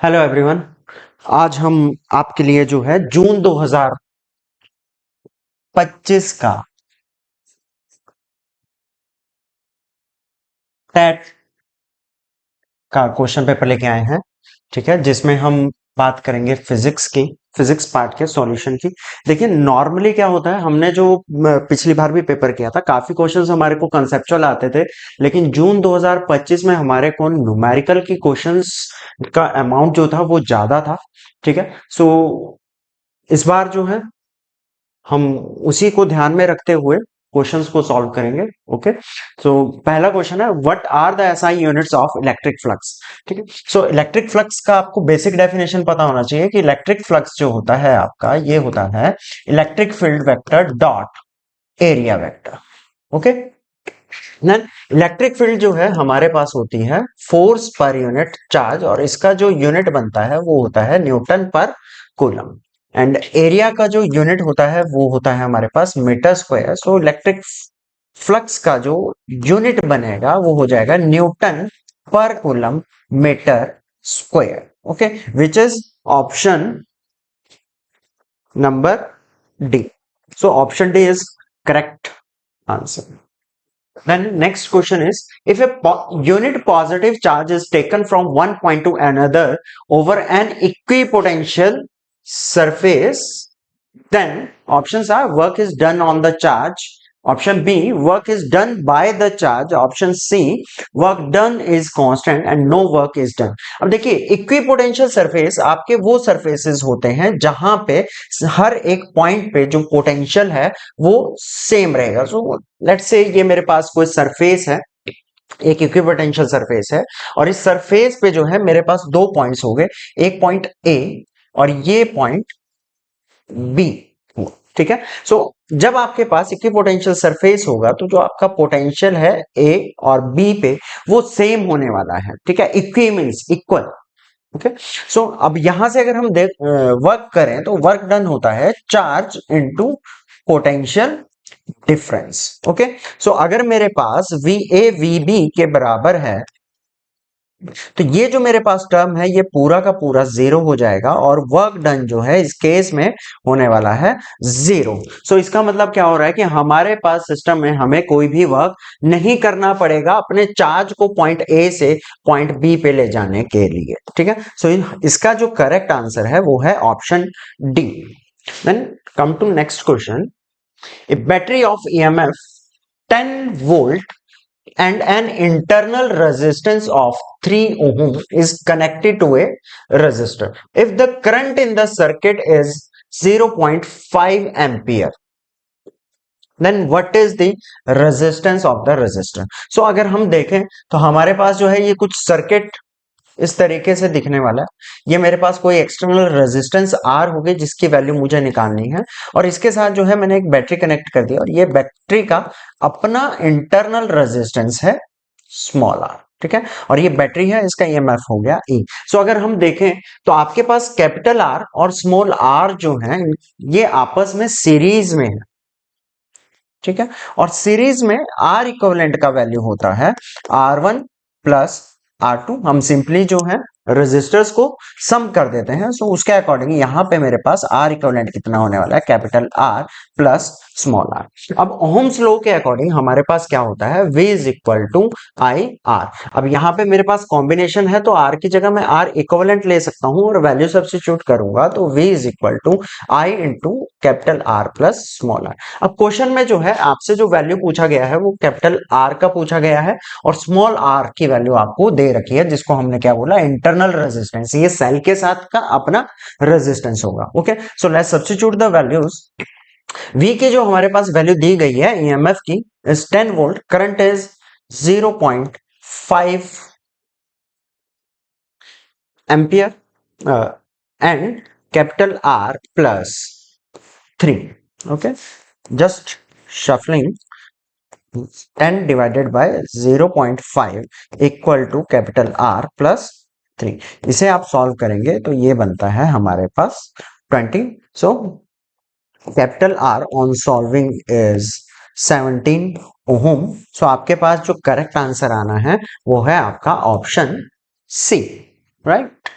Hello everyone. आज हम आपके लिए जो है जून 2025 का टेट का क्वेश्चन पेपर लेके आए हैं। ठीक है, जिसमें हम बात करेंगे फिजिक्स की, फिजिक्स पार्ट के सॉल्यूशन की। देखिए नॉर्मली क्या होता है, हमने जो पिछली बार भी पेपर किया था, काफी क्वेश्चंस हमारे को कंसेप्चुअल आते थे, लेकिन जून 2025 में हमारे को न्यूमेरिकल की क्वेश्चंस का अमाउंट जो था वो ज्यादा था। ठीक है, सो इस बार जो है हम उसी को ध्यान में रखते हुए क्वेश्चंस को सॉल्व करेंगे। ओके, तो पहला क्वेश्चन है, what are the SI units of electric flux. ठीक है, सो इलेक्ट्रिक फ्लक्स का आपको बेसिक डेफिनेशन पता होना चाहिए कि इलेक्ट्रिक फ्लक्स जो होता है आपका, ये होता है electric field vector dot area vector. Okay, then electric field जो है हमारे पास होती है फोर्स पर यूनिट चार्ज, और इसका जो यूनिट बनता है वो होता है Newton per coulomb. And area का जो यूनिट होता है वो होता है हमारे पास metre square. So electric flux का जो यूनिट बनेगा वो हो जाएगा newton per coulomb metre square. Okay, which is option number D. So option D is correct answer. Then next question is, if a unit positive charge is taken from one point to another over an equipotential surface, then options are work is done on the charge, option B work is done by the charge, option C work done is constant and no work is done. अब देखिए equipotential surface आपके वो surfaces होते हैं जहां पे हर एक point पे जो पोटेंशियल है वो सेम रहेगा। सो लेट्स से ये मेरे पास कोई सरफेस है, एक इक्विपोटेंशियल सरफेस है, और इस सरफेस पे जो है मेरे पास दो पॉइंट्स हो गए, एक पॉइंट ए और ये पॉइंट बी। ठीक है, सो जब आपके पास इक्विपोटेंशियल सरफेस होगा तो जो आपका पोटेंशियल है ए और बी पे वो सेम होने वाला है। ठीक है, equi means equal. Okay, so अब यहां से अगर हम देख वर्क करें तो वर्क डन होता है charge into potential difference. Okay, so अगर मेरे पास वी ए वी बी के बराबर है तो ये जो मेरे पास टर्म है ये पूरा का पूरा जीरो हो जाएगा, और वर्क डन जो है इस केस में होने वाला है जीरो। सो इसका मतलब क्या हो रहा है कि हमारे पास सिस्टम में हमें कोई भी वर्क नहीं करना पड़ेगा अपने चार्ज को पॉइंट ए से पॉइंट बी पे ले जाने के लिए। ठीक है, सो इसका जो करेक्ट आंसर है वो है option D. Then come to next question, a battery of EMF 10 volt and an internal resistance of 3 ohm is connected to a resistor. If the current in the circuit is 0.5 ampere, then what is the resistance of the resistor? So अगर हम देखें तो हमारे पास जो है ये कुछ circuit इस तरीके से दिखने वाला है। ये मेरे पास कोई एक्सटर्नल रेजिस्टेंस आर होगी जिसकी वैल्यू मुझे निकालनी है, और इसके साथ जो है मैंने एक बैटरी कनेक्ट कर दिया, और ये बैटरी का अपना इंटरनल रेजिस्टेंस है स्मॉल आर। ठीक है, और ये बैटरी है, इसका ईएमएफ हो गया ई। सो अगर हम देखें तो आपके पास कैपिटल आर और स्मॉल आर जो है ये आपस में सीरीज में है। ठीक है, और सीरीज में आर इक्विवेलेंट का वैल्यू होता है R1 प्लस R2। हम सिंपली जो है रेजिस्टर्स को सम कर देते हैं, सो उसके अकॉर्डिंग यहां पे मेरे पास आर इक्विवेलेंट कितना होने वाला है, capital R plus small R. अब ओहम्स लॉ के अकॉर्डिंग हमारे पास क्या होता है, V is equal to I R. अब यहाँ पे मेरे पास कॉम्बिनेशन है तो आर की जगह मैं आर इक्विवेलेंट ले सकता हूं और वैल्यू सब्स्टिट्यूट करूंगा तो V is equal to I into capital R plus small R. अब क्वेश्चन में जो है आपसे जो वैल्यू पूछा गया है वो कैपिटल आर का पूछा गया है, और स्मॉल आर की वैल्यू आपको दे रखी है जिसको हमने क्या बोला, इंटरनल रेजिस्टेंस। ये सेल के साथ का अपना रेजिस्टेंस होगा। Okay, so let's substitute the values. V की जो हमारे पास वैल्यू दी गई है ईएमएफ की is 10 volt, current is 0.5 ampere and capital R plus 3। Okay, just shuffling 10 divided by 0.5 equal to capital R plus 3। इसे आप सॉल्व करेंगे तो ये बनता है हमारे पास 20। So capital R on solving is 17 ओम। सो आपके पास जो करेक्ट आंसर आना है वो है आपका option C, right.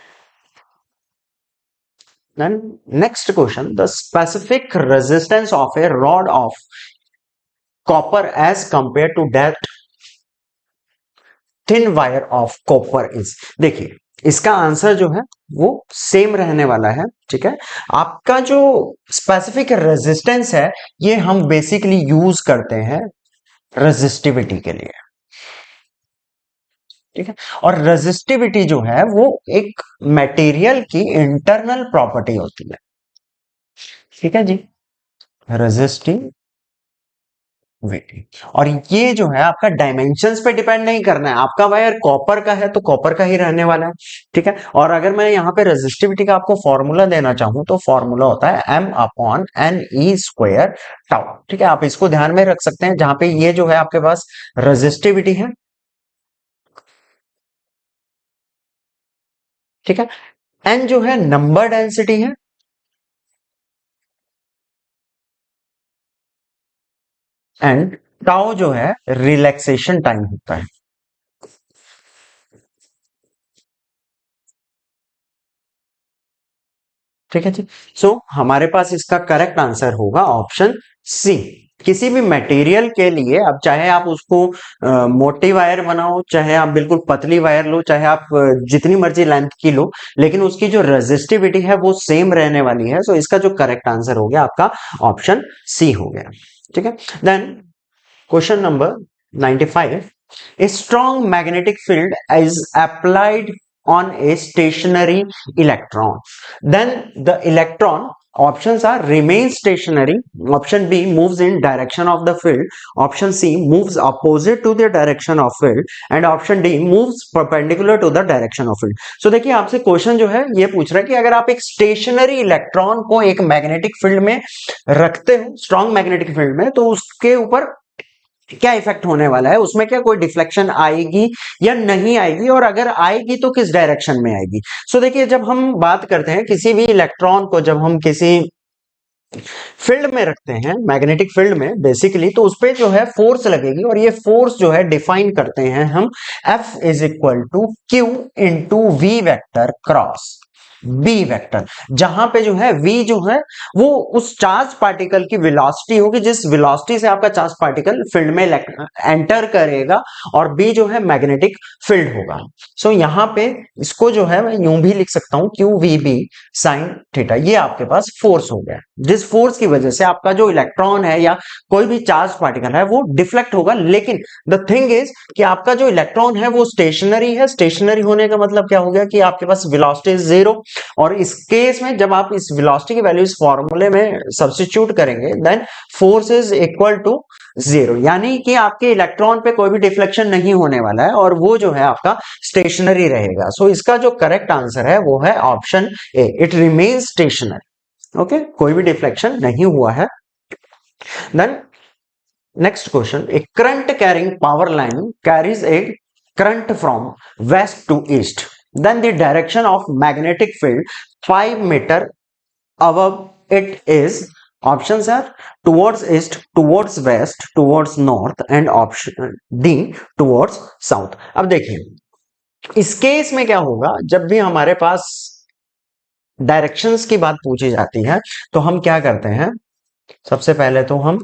Then next question, the specific resistance of a rod of copper as compare to that thin wire of copper is. देखिए इसका आंसर जो है वो सेम रहने वाला है, ठीक है। आपका जो स्पेसिफिक रेजिस्टेंस है ये हम बेसिकली यूज करते हैं रेजिस्टिविटी के लिए, ठीक है। और रेजिस्टिविटी जो है वो एक मटेरियल की इंटरनल प्रॉपर्टी होती है, ठीक है जी, रेजिस्टिविटी। और ये जो है आपका डायमेंशंस पे डिपेंड नहीं करना है, आपका वायर कॉपर का है तो कॉपर का ही रहने वाला है, ठीक है। और अगर मैं यहाँ पे रेजिस्टिविटी का आपको फॉर्मूला देना चाहूं तो फॉर्मूला होता है M upon N E square tau, ठीक है। आप इसको ध्यान में रख सकते हैं, जहां पे ये जो है आपके पास रेजिस्टिविटी है, ठीक है। एन जो है नंबर डेंसिटी है, एंड टाउ जो है रिलैक्सेशन टाइम होता है, ठीक है जी। सो हमारे पास इसका करेक्ट आंसर होगा ऑप्शन सी। किसी भी मटेरियल के लिए, अब चाहे आप उसको मोटी वायर बनाओ, चाहे आप बिल्कुल पतली वायर लो, चाहे आप जितनी मर्जी लेंथ की लो, लेकिन उसकी जो रेजिस्टिविटी है वो सेम रहने वाली है। सो इसका जो करेक्ट आंसर हो गया आपका ऑप्शन सी हो गया, ठीक है। Then question number 95, a strong magnetic field is applied on a stationary electron, then the electron, options are remain stationary, option B moves in direction of the field, option C moves opposite to the direction of field, and option D moves perpendicular to the direction of field। so देखिए आपसे question जो है ये पूछ रहा है कि अगर आप एक स्टेशनरी इलेक्ट्रॉन को एक मैग्नेटिक फील्ड में रखते हो, स्ट्रॉन्ग मैग्नेटिक फील्ड में, तो उसके ऊपर क्या इफेक्ट होने वाला है, उसमें क्या कोई डिफ्लेक्शन आएगी या नहीं आएगी, और अगर आएगी तो किस डायरेक्शन में आएगी। सो देखिए जब हम बात करते हैं किसी भी इलेक्ट्रॉन को, जब हम किसी फील्ड में रखते हैं मैग्नेटिक फील्ड में बेसिकली, तो उस पर जो है फोर्स लगेगी, और ये फोर्स जो है डिफाइन करते हैं हम F is equal to Q into V vector cross B vector, जहां पे जो है v जो है वो उस चार्ज पार्टिकल की वेलोसिटी होगी जिस वेलोसिटी से आपका चार्ज पार्टिकल फील्ड में एंटर करेगा, और b जो है मैग्नेटिक फील्ड होगा। सो यहां पे इसको जो है मैं यूं भी लिख सकता हूं Q V B sine theta, ये आपके पास फोर्स हो गया, जिस फोर्स की वजह से आपका जो इलेक्ट्रॉन है या कोई भी चार्ज पार्टिकल है वो डिफ्लेक्ट होगा। लेकिन द थिंग इज कि आपका जो इलेक्ट्रॉन है वो स्टेशनरी है, स्टेशनरी होने का मतलब क्या हो गया कि आपके पास वेलोसिटी जीरो, और इस केस में जब आप इस वेलोसिटी की वैल्यू इस फॉर्मूले में सब्स्टिट्यूट करेंगे then force is equal to zero, यानी कि आपके इलेक्ट्रॉन पे कोई भी डिफ्लेक्शन नहीं होने वाला है और वो जो है आपका स्टेशनरी रहेगा। सो इसका जो करेक्ट आंसर है वो है option A, it remains stationary, okay, कोई भी डिफ्लेक्शन नहीं हुआ है। Then next question, a current carrying power line carries a current from west to east, then the direction of magnetic field 5 meter above it is, options are towards east, towards west, towards north, and option D towards south। अब देखिए इस case में क्या होगा, जब भी हमारे पास directions की बात पूछी जाती है तो हम क्या करते हैं, सबसे पहले तो हम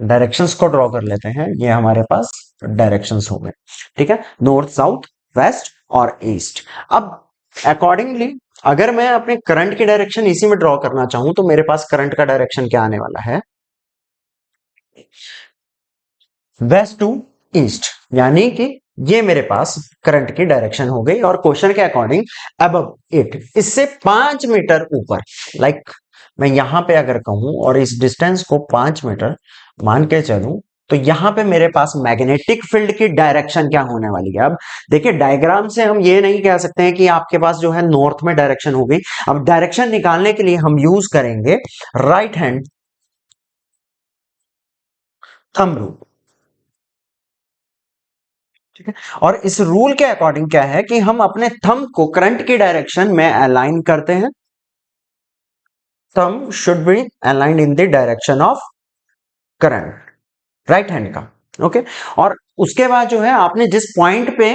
डायरेक्शंस को ड्रॉ कर लेते हैं। ये हमारे पास डायरेक्शंस हो गए, ठीक है, नॉर्थ साउथ वेस्ट और ईस्ट। अब अकॉर्डिंगली अगर मैं अपने करंट की डायरेक्शन इसी में ड्रॉ करना चाहूं तो मेरे पास करंट का डायरेक्शन क्या आने वाला है, वेस्ट टू ईस्ट, यानी कि ये मेरे पास करंट की डायरेक्शन हो गई। और क्वेश्चन के अकॉर्डिंग अब इट, इससे 5 मीटर ऊपर, लाइक मैं यहां पे अगर कहूं और इस डिस्टेंस को 5 मीटर मान के चलूं, तो यहां पे मेरे पास मैग्नेटिक फील्ड की डायरेक्शन क्या होने वाली है। अब देखिए डायग्राम से हम ये नहीं कह सकते हैं कि आपके पास जो है नॉर्थ में डायरेक्शन होगी। अब डायरेक्शन निकालने के लिए हम यूज करेंगे राइट हैंड थंब रूल, ठीक है। और इस रूल के अकॉर्डिंग क्या है कि हम अपने थंब को करंट की डायरेक्शन में अलाइन करते हैं, thumb should be aligned in the direction of current, right hand का, ओके। और उसके बाद जो है आपने जिस पॉइंट पे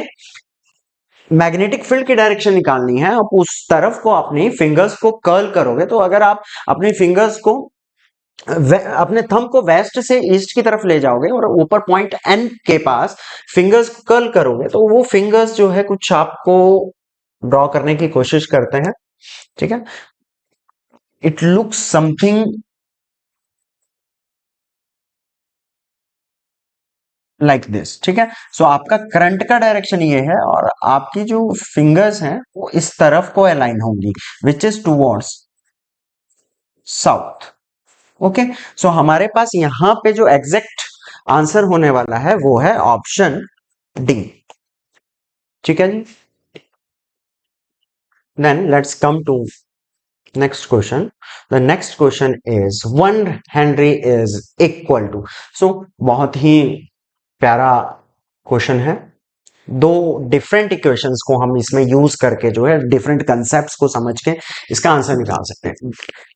मैग्नेटिक फील्ड की डायरेक्शन निकालनी है, आप उस तरफ को अपनी फिंगर्स को कर्ल करोगे, तो अगर आप अपनी फिंगर्स को अपने थंब को वेस्ट से ईस्ट की तरफ ले जाओगे और ऊपर पॉइंट एन के पास फिंगर्स कर्ल करोगे, तो वो फिंगर्स जो है कुछ आपको ड्रॉ करने की कोशिश करते हैं, ठीक है। It looks something like this, ठीक है। सो आपका करंट का डायरेक्शन ये है और आपकी जो फिंगर्स हैं वो इस तरफ को अलाइन होंगी, which is towards south. Okay, so हमारे पास यहां पे जो एग्जैक्ट आंसर होने वाला है वो है ऑप्शन डी, ठीक है जी। Then let's come to next question. The next question is 1 Henry is equal to, so बहुत ही प्यारा क्वेश्चन है। दो डिफरेंट इक्वेशंस को हम इसमें यूज करके जो है डिफरेंट कंसेप्ट्स को समझ के इसका आंसर निकाल सकते हैं,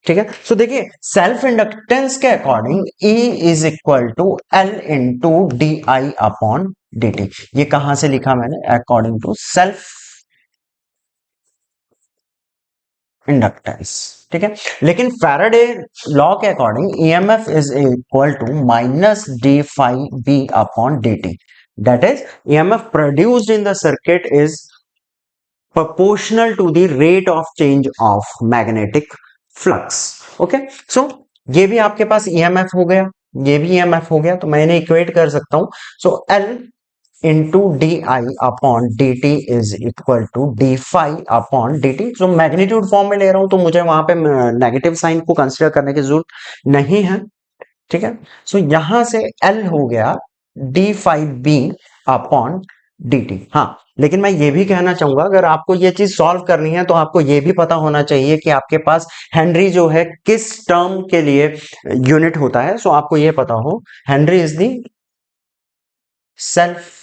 ठीक है। सो देखिए, सेल्फ इंडक्टेंस के according E is equal to L into D I upon D T. ये कहां से लिखा मैंने? अकॉर्डिंग टू सेल्फ इंडक्टेंस, ठीक है। लेकिन फैराडे लॉ के according EMF is equal to minus D phi B upon D T, that is EMF produced in the circuit is proportional to the rate of change of magnetic flux। Okay, so ये भी आपके पास EMF हो गया, ये भी EMF हो गया, तो मैं इन्हें इक्वेट कर सकता हूं। So L into D I upon D T is equal to D phi upon D T. जो मैग्नीट्यूड फॉर्म में ले रहा हूं तो मुझे वहां पे नेगेटिव साइन को कंसिडर करने की जरूरत नहीं है, ठीक है। सो यहां से एल हो गया D phi B upon D T. हाँ, लेकिन मैं ये भी कहना चाहूंगा, अगर आपको ये चीज सॉल्व करनी है तो आपको ये भी पता होना चाहिए कि आपके पास हेनरी जो है किस टर्म के लिए यूनिट होता है। सो आपको ये पता हो, Henry is the self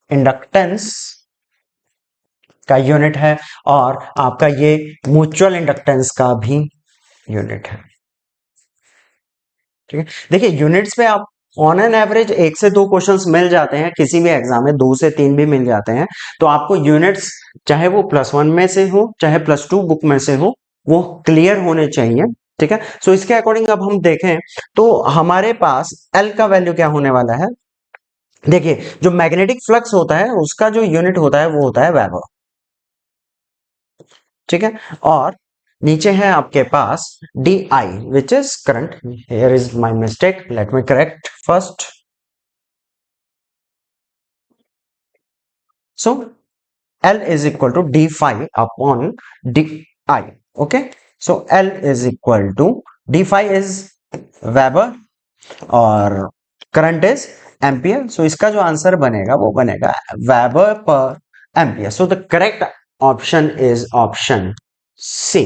inductance का यूनिट है और आपका ये म्यूचुअल इंडक्टेंस का भी यूनिट है, ठीक है। देखिए, यूनिट्स पे आप ऑन एन एवरेज 1 से 2 क्वेश्चंस मिल जाते हैं, किसी भी एग्जाम में 2 से 3 भी मिल जाते हैं। तो आपको यूनिट्स चाहे वो +1 में से हो चाहे +2 बुक में से हो, वो क्लियर होने चाहिए, ठीक है। सो इसके अकॉर्डिंग अब हम देखें तो हमारे पास एल का वैल्यू क्या होने वाला है। देखिए, जो मैग्नेटिक फ्लक्स होता है उसका जो यूनिट होता है वो होता है वेबर, ठीक है। और नीचे है आपके पास D I which is current. Here is my mistake, let me correct first. So L is equal to d phi upon di, okay। So L is equal to d phi is Weber और current is ampere. So इसका जो answer बनेगा वो बनेगा weber per ampere. So the correct option is option C,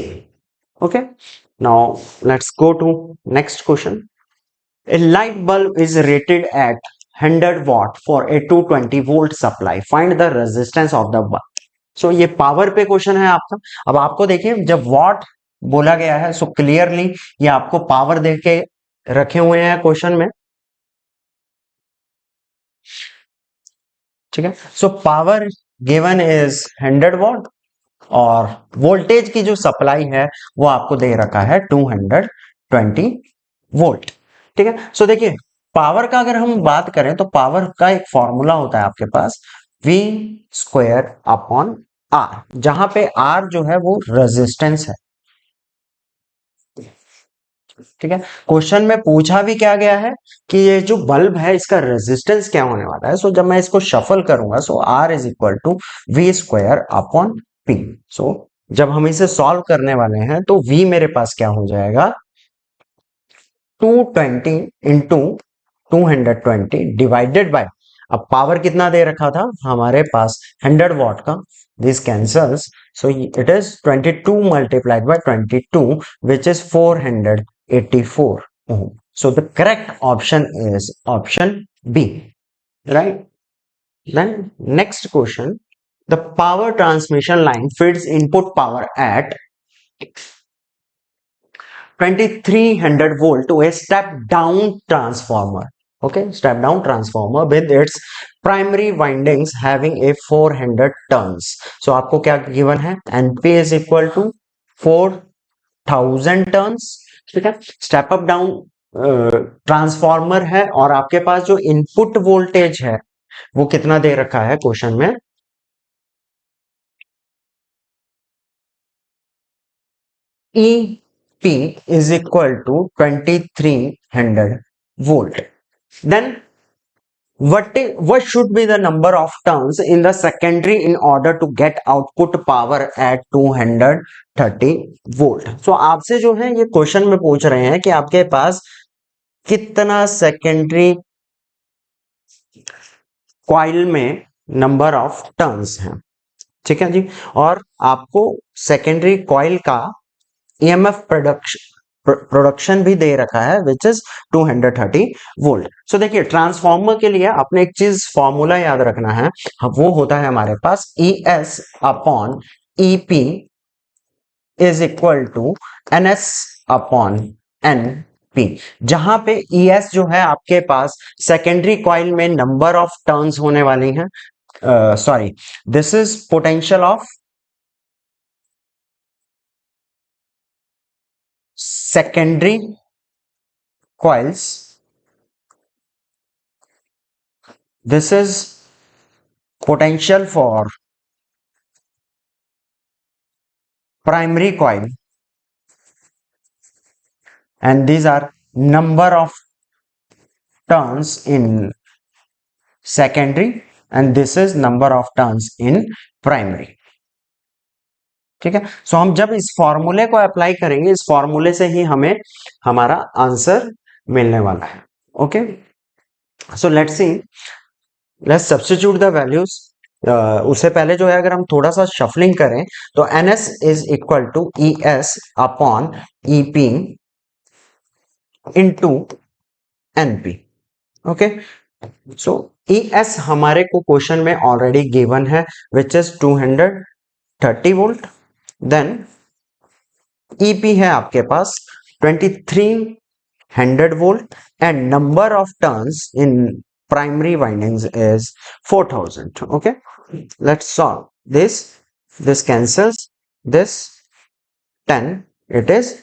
okay. Now let's go to next question. A light bulb is rated at 100 watt for a 220 volt supply. Find the resistance of the bulb. So ये power पे question है आपका। अब आपको देखिए, जब what बोला गया है सो क्लियरली ये आपको पावर दे के रखे हुए हैं क्वेश्चन में, ठीक है। So power given is 100 what और वोल्टेज की जो सप्लाई है वो आपको दे रखा है 220 वोल्ट, ठीक है। सो देखिए, पावर का अगर हम बात करें तो पावर का एक फॉर्मूला होता है आपके पास, V स्क्वायर अपॉन आर, जहां पे आर जो है वो रेजिस्टेंस है, ठीक है। क्वेश्चन में पूछा भी क्या गया है कि ये जो बल्ब है इसका रेजिस्टेंस क्या होने वाला है। सो जब मैं इसको शफल करूंगा so R is equal to V square upon P. सो जब हम इसे सॉल्व करने वाले हैं तो V मेरे पास क्या हो जाएगा, 220 इंटू 220 डिवाइडेड बाय, अब पावर कितना दे रखा था हमारे पास 100 वॉट का, this cancels, so it is 22 multiplied by 22 which is 484 ohm। So the correct option is option B, right? Then next question, the power transmission line feeds input power at 2300 volt to a step down transformer। Okay, step down transformer with its primary windings having a 400 turns. So आपको क्या given है, NP is equal to 4000 turns. ठीक है, step up down transformer है और आपके पास जो इनपुट वोल्टेज है वो कितना दे रखा है क्वेश्चन में, EP is equal to 2300 volt. Then what should be the number of turns in the secondary in order to get output power at 230 volt? So आपसे जो है ये क्वेश्चन में पूछ रहे हैं कि आपके पास कितना सेकेंडरी कॉइल में नंबर ऑफ टर्न्स हैं. ठीक है जी, और आपको सेकेंडरी कॉइल का ईएमएफ प्रोडक्शन भी दे रखा है विच इज 230 वोल्ट. सो देखिए ट्रांसफॉर्मर के लिए आपने एक चीज फॉर्मूला याद रखना है, वो होता है हमारे पास ES upon EP is equal to NS upon NP. जहां पे ES जो है आपके पास सेकेंडरी कॉइल में नंबर ऑफ टर्न्स होने वाली हैं, sorry, this is potential of secondary coils. This is potential for primary coil, and these are number of turns in secondary, and this is number of turns in primary. ठीक है, सो हम जब इस फॉर्मूले को अप्लाई करेंगे, इस फॉर्मूले से ही हमें हमारा आंसर मिलने वाला है. Okay, so let's see, let's substitute the values. उससे पहले जो है अगर हम थोड़ा सा शफलिंग करें तो NS is equal to ES upon EP into NP. Okay, so ES हमारे को क्वेश्चन में ऑलरेडी गिवन है विच इज 230 वोल्ट. देन EP है आपके पास 2300 volt and number of turns in primary windings is 4000. Okay, let's solve this. This cancels this 10, it is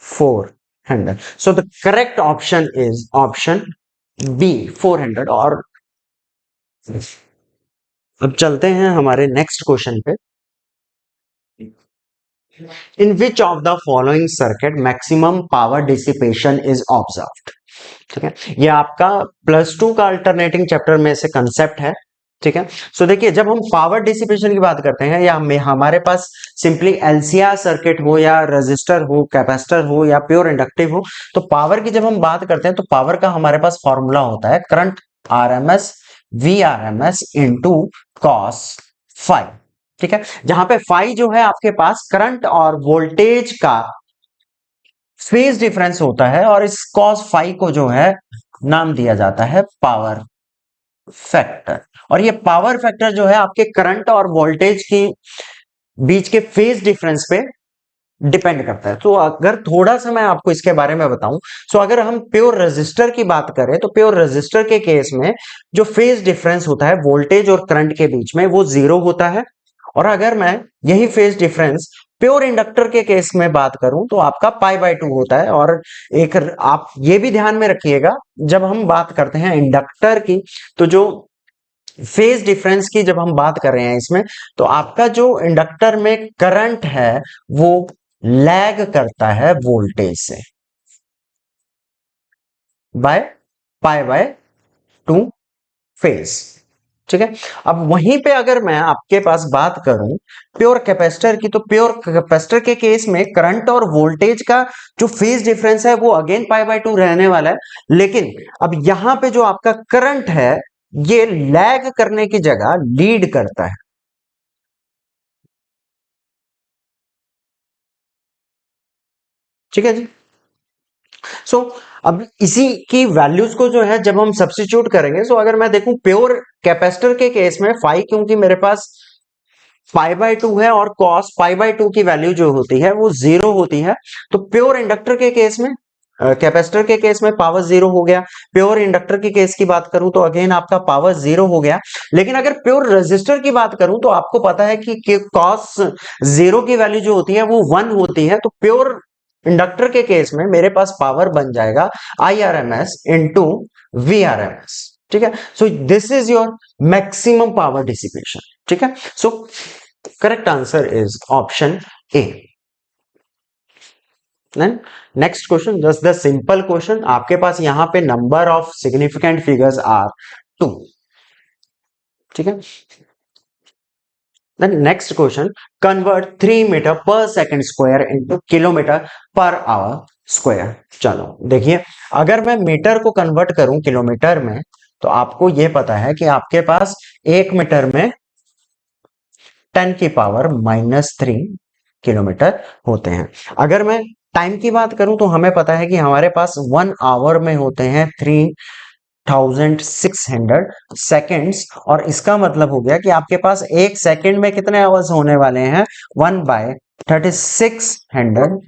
400. So the correct option is option B, 400. और अब चलते हैं हमारे next question पे. In which of the following circuit maximum power dissipation is observed? ठीक है, ये आपका +2 का अल्टरनेटिंग चैप्टर में से कंसेप्ट है. ठीक है, सो देखिए जब हम पावर डिसिपेशन की बात करते हैं या हमारे पास सिंपली LCR सर्किट हो या रजिस्टर हो, कैपेसिटर हो या प्योर इंडक्टिव हो, तो पावर की जब हम बात करते हैं तो पावर का हमारे पास फॉर्मूला होता है current RMS VRMS into cos five. ठीक है, जहां पे फाई जो है आपके पास करंट और वोल्टेज का फेज डिफरेंस होता है और इस कॉस फाई को जो है नाम दिया जाता है पावर फैक्टर. और ये पावर फैक्टर जो है आपके करंट और वोल्टेज की बीच के फेज डिफरेंस पे डिपेंड करता है. तो अगर थोड़ा सा मैं आपको इसके बारे में बताऊं, सो अगर हम प्योर रेजिस्टर की बात करें तो प्योर रेजिस्टर के केस में जो फेज डिफरेंस होता है वोल्टेज और करंट के बीच में वो 0 होता है. और अगर मैं यही फेज डिफरेंस प्योर इंडक्टर के केस में बात करूं तो आपका π/2 होता है. और एक आप ये भी ध्यान में रखिएगा जब हम बात करते हैं इंडक्टर की, तो जो फेज डिफरेंस की जब हम बात कर रहे हैं इसमें, तो आपका जो इंडक्टर में करंट है वो लैग करता है वोल्टेज से बाय π/2 फेज. ठीक है, अब वहीं पे अगर मैं आपके पास बात करूं प्योर कैपेसिटर की, तो प्योर कैपेसिटर के केस में करंट और वोल्टेज का जो फेज डिफरेंस है वो अगेन π/2 रहने वाला है. लेकिन अब यहां पे जो आपका करंट है ये लैग करने की जगह लीड करता है. ठीक है जी, सो अब इसी की वैल्यूज को जो है जब हम सब्स्टिट्यूट करेंगे, सो अगर मैं देखूं प्योर कैपेसिटर के केस में फाई, क्योंकि मेरे पास π/2 है और cos π/2 की वैल्यू जो होती है वो 0 होती है, तो प्योर इंडक्टर के केस में कैपेसिटर के केस में पावर जीरो हो गया। प्योर इंडक्टर की केस की बात करूं तो अगेन आपका पावर जीरो हो गया। लेकिन अगर प्योर रेजिस्टर की बात करूं तो आपको पता है कि कॉस जीरो की वैल्यू जो होती है वो वन होती है। तो प्योर इंडक्टर के केस में मेरे पास पावर बन जाएगा I R M S into V R M S. ठीक है, so this is your maximum power dissipation. ठीक है, so correct answer is option A. Next question, just the simple question. आपके पास यहां पे number of significant figures are 2। ठीक है, then next question, convert 3 metre per second square into kilometre per hour square. चलो देखिए, अगर मैं मीटर को कन्वर्ट करूं किलोमीटर में तो आपको यह पता है कि आपके पास 1 मीटर में 10⁻³ किलोमीटर होते हैं। अगर मैं टाइम की बात करूं तो हमें पता है कि हमारे पास 1 आवर में होते हैं 3600 सेकेंड्स। और इसका मतलब हो गया कि आपके पास 1 सेकेंड में कितने आवर्स होने वाले हैं, 1/3600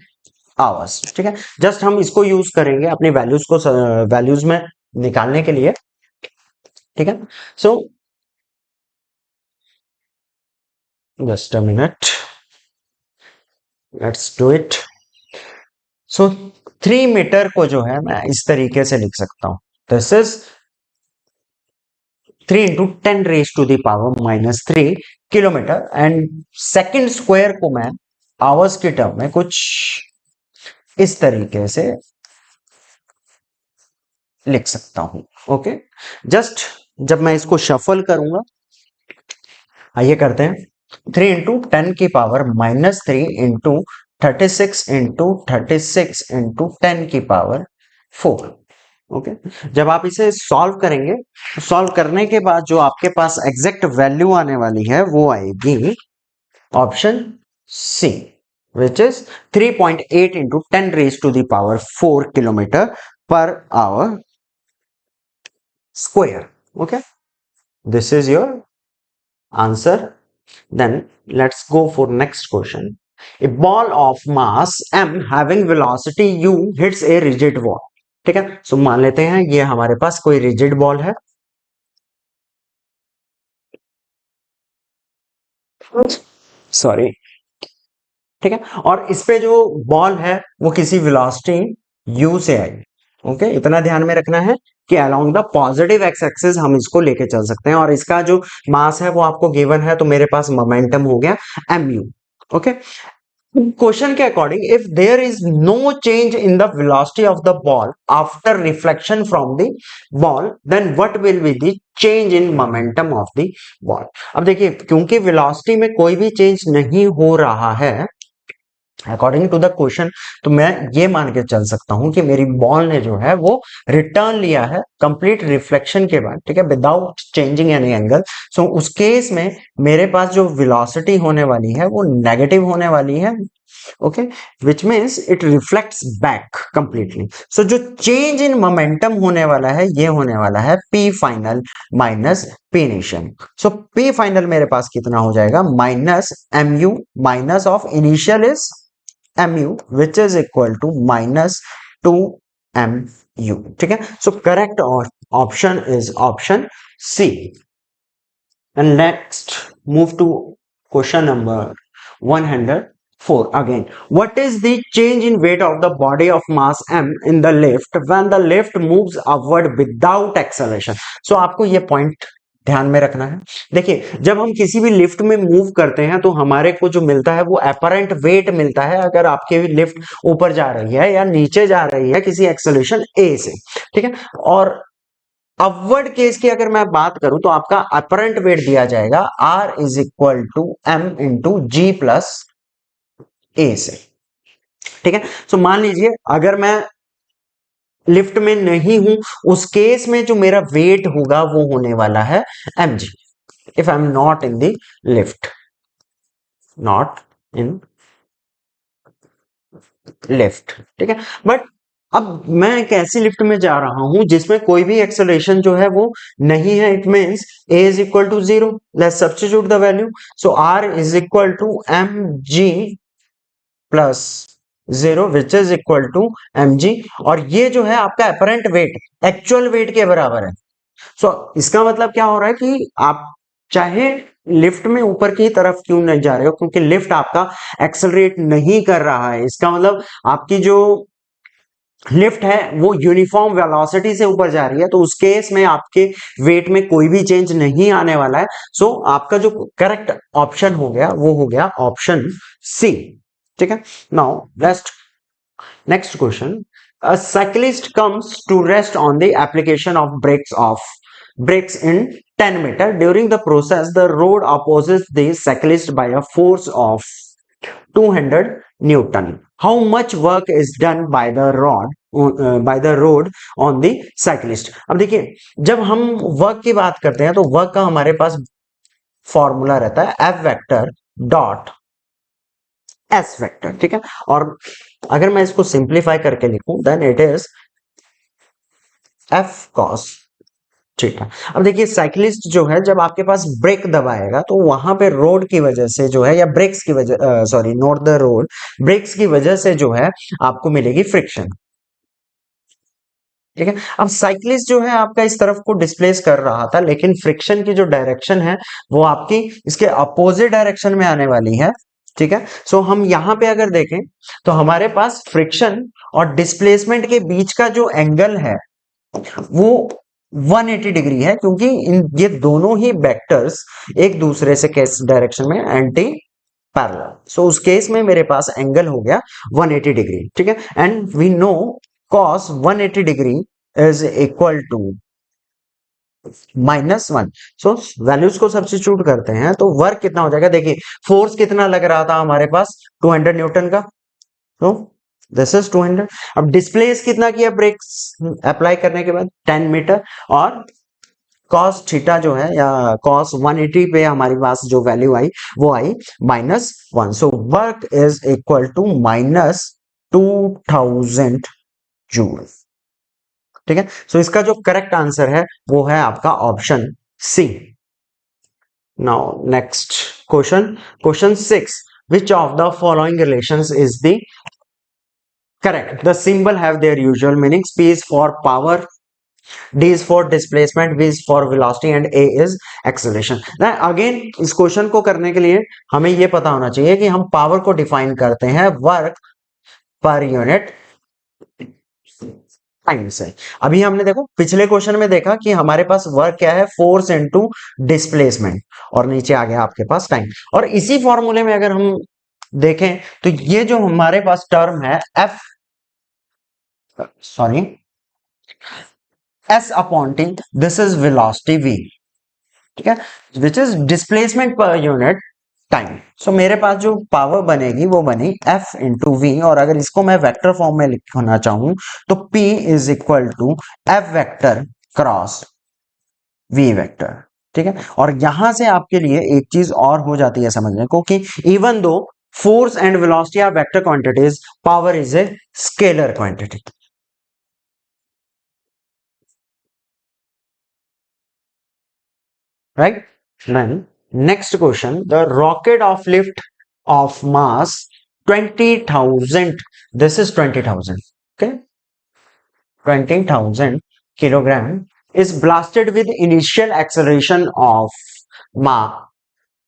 आवर्स। ठीक है, जस्ट हम इसको यूज करेंगे अपनी वैल्यूज को वैल्यूज में निकालने के लिए। ठीक है, so just a minute, let's do it. So 3 metre को जो है मैं इस तरीके से लिख सकता हूं, this is 3 × 10⁻³ kilometre. And second square को मैं आवर्स के टर्म में कुछ इस तरीके से लिख सकता हूं। ओके, जस्ट जब मैं इसको शफल करूंगा, आइए करते हैं। 3 × 10⁻³ इंटू 36 × 36 × 10⁻⁴। ओके, जब आप इसे सॉल्व करेंगे तो सॉल्व करने के बाद जो आपके पास एग्जैक्ट वैल्यू आने वाली है वो आएगी option C, which is 3.8 × 10⁻⁴ kilometre per hour square. Okay, this is your answer. Then let's go for next question. A ball of mass m having velocity u hits a rigid wall. ठीक है, सो मान लेते हैं ये हमारे पास कोई rigid ball है। Sorry, ठीक है, और इस पे जो बॉल है वो किसी वेलोसिटी u से आई। ओके, इतना ध्यान में रखना है कि along the positive x axis हम इसको लेके चल सकते हैं। और इसका जो मास है वो आपको गिवन है, तो मेरे पास मोमेंटम हो गया mu। ओके, क्वेश्चन के according, if there is no change in the velocity of the ball after reflection from the ball, then what will be the change in momentum of the ball. अब देखिए, क्योंकि velocity में कोई भी change नहीं हो रहा है अकॉर्डिंग टू द क्वेश्चन, तो मैं ये मान के चल सकता हूं कि मेरी बॉल ने जो है वो रिटर्न लिया है कंप्लीट रिफ्लेक्शन के बाद। ठीक है, विदाउट चेंजिंग एनी एंगल। सो उस केस में मेरे पास जो वेलोसिटी होने वाली है वो नेगेटिव होने वाली है। Okay, which means it reflects back completely. So जो चेंज इन मोमेंटम होने वाला है ये होने वाला है P final minus P initial. So P final मेरे पास कितना हो जाएगा, minus M U minus of initial is mu, which is equal to -2mu. ठीक है, so correct option is option C. And next, move to question number 104. Again, what is the change in weight of the body of mass m in the lift when the lift moves upward without acceleration? So आपको ये point ध्यान में रखना है। देखिए, जब हम किसी भी लिफ्ट में मूव करते हैं तो हमारे को जो मिलता है वो अपरेंट वेट मिलता है, अगर आपके लिफ्ट ऊपर जा रही है या नीचे जा रही है किसी एक्सेलरेशन ए से। ठीक है, और अपवर्ड केस की अगर मैं बात करूं तो आपका अपरेंट वेट दिया जाएगा R is equal to M into G plus A से। ठीक है, सो मान लीजिए अगर मैं लिफ्ट में नहीं हूं, उस केस में जो मेरा वेट होगा वो होने वाला है mg, if I am not in the lift, not in lift. ठीक है, बट अब मैं एक ऐसी लिफ्ट में जा रहा हूं जिसमें कोई भी एक्सेलरेशन जो है वो नहीं है। It means a is equal to 0। Let's substitute the value. So r is equal to M G plus 0 which is equal to mg, और ये जो है आपका अपरेंट वेट एक्चुअल वेट के बराबर है। सो इसका मतलब क्या हो रहा है कि आप चाहे लिफ्ट में ऊपर की तरफ क्यों नहीं जा रहे हो, क्योंकि लिफ्ट आपका एक्सेलरेट नहीं कर रहा है, इसका मतलब आपकी जो लिफ्ट है वो यूनिफॉर्म वेलोसिटी से ऊपर जा रही है, तो उस केस में आपके वेट में कोई भी चेंज नहीं आने वाला है। सो आपका जो करेक्ट ऑप्शन हो गया वो हो गया ऑप्शन सी। ठीक है, now next question, a cyclist comes to rest on the application of brakes in 10 meter. During the process, the road opposes the cyclist by a force of 200 Newton. How much work is done by the road on the cyclist? अब देखिए, जब हम work की बात करते हैं तो work का हमारे पास फॉर्मूला रहता है F vector dot S vector. ठीक है, और अगर मैं इसको सिंप्लीफाई करके लिखूं then it is F cos theta. अब देखिए साइक्लिस्ट जो है जब आपके पास ब्रेक दबाएगा तो वहां पे रोड की वजह से जो है, या ब्रेक्स की वजह, sorry not the road, brakes की वजह से जो है आपको मिलेगी फ्रिक्शन। ठीक है, अब साइक्लिस्ट जो है आपका इस तरफ को डिस्प्लेस कर रहा था, लेकिन फ्रिक्शन की जो डायरेक्शन है वो आपकी इसके अपोजिट डायरेक्शन में आने वाली है। ठीक है, सो हम यहां पे अगर देखें तो हमारे पास फ्रिक्शन और डिस्प्लेसमेंट के बीच का जो एंगल है वो 180 डिग्री है, क्योंकि इन ये दोनों ही वेक्टर्स एक दूसरे से किस डायरेक्शन में, एंटी पैरेलल। सो उस केस में मेरे पास एंगल हो गया 180 डिग्री। ठीक है, and we know cos 180 degree is equal to -1। So values को सब्स्टिट्यूट करते हैं तो वर्क कितना हो जाएगा, देखिए फोर्स कितना लग रहा था हमारे पास 200 न्यूटन का, तो दिस इज 200। अब डिस्प्लेस कितना किया ब्रेक्स अप्लाई करने के बाद 10 मीटर, और cos थीटा जो है या cos 180 पे हमारे पास जो वैल्यू आई वो आई -1। So work is equal to -2000 joule. ठीक है, सो इसका जो करेक्ट आंसर है वो है आपका option C. Now next question, question 6, which of the following relations is the correct? The symbol have their usual meanings. P is for power, D is for displacement, V is for velocity and A is acceleration. Again इस question को करने के लिए हमें यह पता होना चाहिए कि हम पावर को डिफाइन करते हैं वर्क पर यूनिट टाइम से। अभी हमने देखो पिछले क्वेश्चन में देखा कि हमारे पास वर्क क्या है, फोर्स इनटू डिस्प्लेसमेंट, और नीचे आ गया आपके पास टाइम। और इसी फॉर्मूले में अगर हम देखें तो ये जो हमारे पास टर्म है F, sorry S upon T, this is velocity V. ठीक है, which is displacement per unit time. So मेरे पास जो पावर बनेगी वो बनी F इंटू वी, और अगर इसको मैं वेक्टर फॉर्म में लिखना चाहूं तो P is equal to F vector cross V vector. ठीक है, और यहां से आपके लिए एक चीज और हो जाती है समझने को कि even though force and velocity are vector quantities, power is a scalar quantity. Right? Then next question, the rocket of lift of mass 20,000, this is 20,000, okay, 20,000 kilogram is blasted with initial acceleration of ma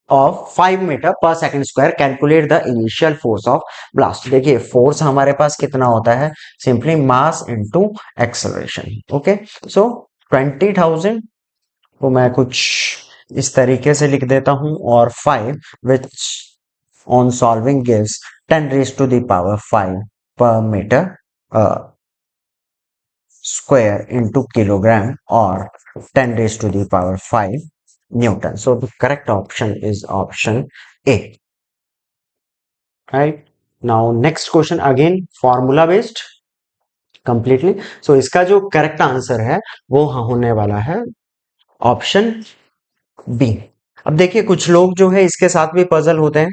of 5 metre per second square. Calculate the initial force of blast. देखिए force हमारे पास कितना होता है, simply mass into acceleration. Okay, so 20,000 को मैं कुछ इस तरीके से लिख देता हूं, और 5 which on solving gives 10 raise to the power 5 per metre square into kilogram, और 10 raise to the power 5 newton. So the correct option is option A. Right, now next question again formula based completely. So इसका जो correct answer है वो होने वाला है option B. अब देखिए कुछ लोग जो है इसके साथ भी पजल होते हैं।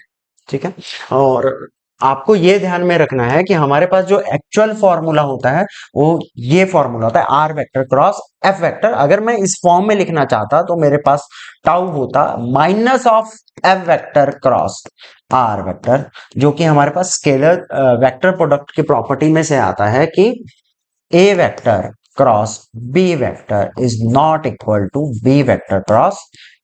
ठीक है, और आपको ये ध्यान में रखना है कि हमारे पास जो एक्चुअल फॉर्मूला होता है वो ये फॉर्मूला होता है R vector cross F vector. अगर मैं इस फॉर्म में लिखना चाहता तो मेरे पास टाउ होता minus of F vector cross R vector, जो कि हमारे पास स्केलर वेक्टर प्रोडक्ट की प्रॉपर्टी में से आता है कि A vector cross B vector is not equal to B vector cross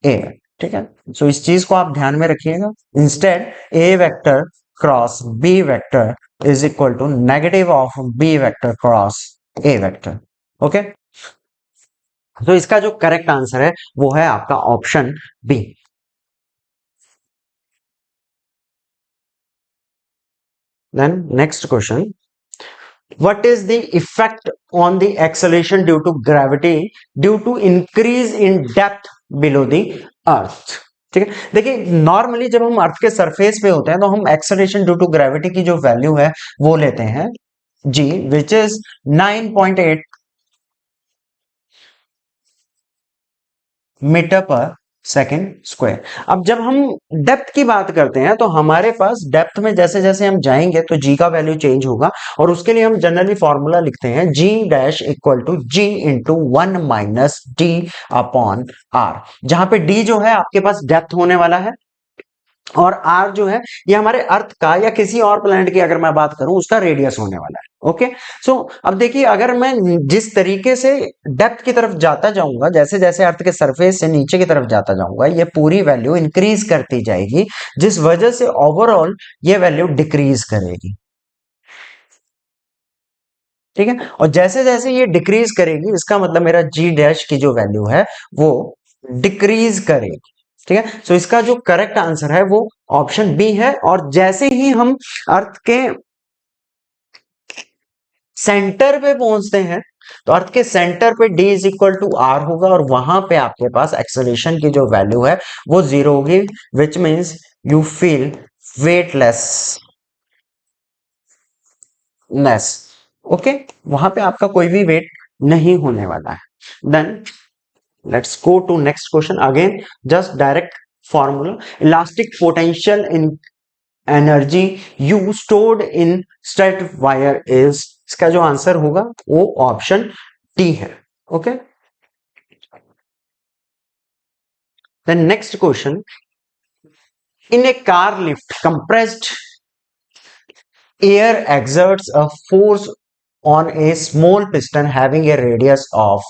A. ठीक है, सो इस चीज को आप ध्यान में रखिएगा। Instead A vector cross B vector is equal to negative of B vector cross A vector. Okay, तो इसका जो करेक्ट आंसर है वो है आपका option B. Then next question, what is the effect on the acceleration due to gravity due to increase in depth below the earth। ठीक है, देखिए नॉर्मली जब हम अर्थ के सरफेस पे होते हैं तो हम एक्सेलरेशन ड्यू टू ग्रेविटी की जो वैल्यू है वो लेते हैं जी, which is 9.8 metre per second square. अब जब हम डेप्थ की बात करते हैं तो हमारे पास डेप्थ में जैसे जैसे हम जाएंगे तो जी का वैल्यू चेंज होगा, और उसके लिए हम जनरली फॉर्मूला लिखते हैं G dash equal to G into 1 - D upon R, जहां पे डी जो है आपके पास डेप्थ होने वाला है और आर जो है ये हमारे अर्थ का या किसी और प्लैनेट की अगर मैं बात करूं उसका रेडियस होने वाला है। ओके, सो अब देखिए अगर मैं जिस तरीके से डेप्थ की तरफ जाता जाऊंगा, जैसे जैसे अर्थ के सरफेस से नीचे की तरफ जाता जाऊंगा, ये पूरी वैल्यू इंक्रीज करती जाएगी, जिस वजह से ओवरऑल ये वैल्यू डिक्रीज करेगी। ठीक है, और जैसे जैसे ये डिक्रीज करेगी इसका मतलब मेरा जी डैश की जो वैल्यू है वो डिक्रीज करेगी। ठीक है, सो इसका जो करेक्ट आंसर है वो ऑप्शन बी है। और जैसे ही हम अर्थ के सेंटर पे पहुंचते हैं तो अर्थ के सेंटर पे d is equal to R होगा, और वहां पे आपके पास एक्सेलरेशन की जो वैल्यू है वो जीरो होगी, which means you feel weightless less. Okay, वहां पे आपका कोई भी वेट नहीं होने वाला है। Then let's go to next question. Again just direct formula, elastic potential in energy you stored in straight wire is, इसका जो आंसर होगा वो ऑप्शन टी है। Okay, then next question, in a car lift compressed air exerts a force on a small piston having a radius of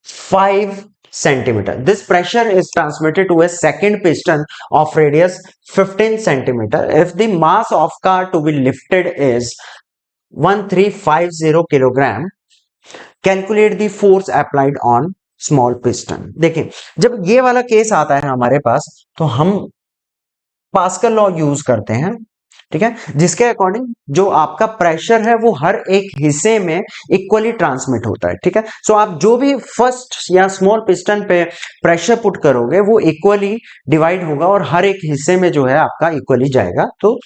5 centimeter. This pressure is transmitted to a second piston of radius 15 centimeter. If the mass of car to be lifted is 1350 kilogram, calculate the force applied on small piston. देखिए जब ये वाला case आता है हमारे पास तो हम pascal law use करते हैं। ठीक है, जिसके अकॉर्डिंग जो आपका प्रेशर है वो हर एक हिस्से में इक्वली ट्रांसमिट होता है। ठीक है, सो आप जो भी फर्स्ट या स्मॉल पिस्टन पे प्रेशर पुट करोगे वो इक्वली डिवाइड होगा और हर एक हिस्से में जो है आपका इक्वली जाएगा, तो